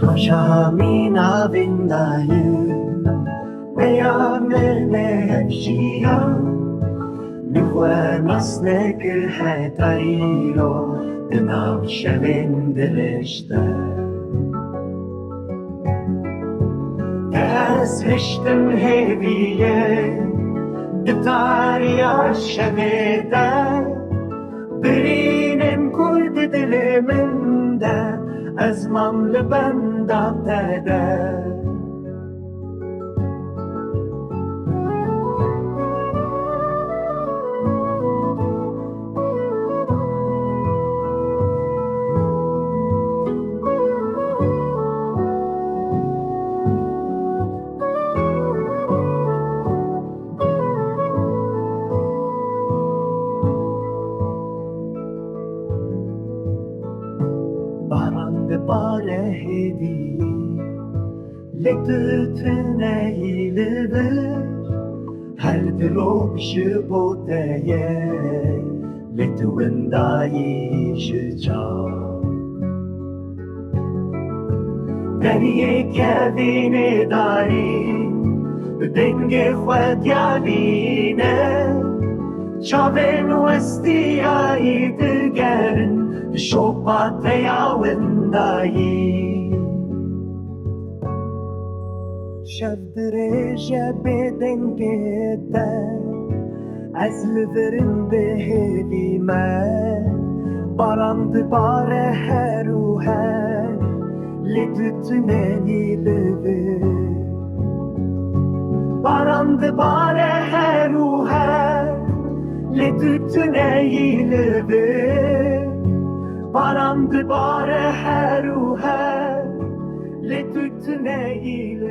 Shamina vindayu Meyamene hepşiya Nühve nasnekil hetaylo Dınav şevin dilişte Tez hiştim heviye Ditarya şevide Birinin kurdu diliminde Ezmam libenda tede Bare hedi Lektıtine hiledir Her dilo bişi boteye Lektıvındayı şıca Deriye kevini dari Denge khwadyaline Çaven vestiyayı digerin Şopat yavindayı Şevdire bedengede Ezliverin behevime Barandı bare heruhe Lidütüne nileve Barandı bare heruhe Lidütüne nileve Barandı bare heruhe Le tutne ile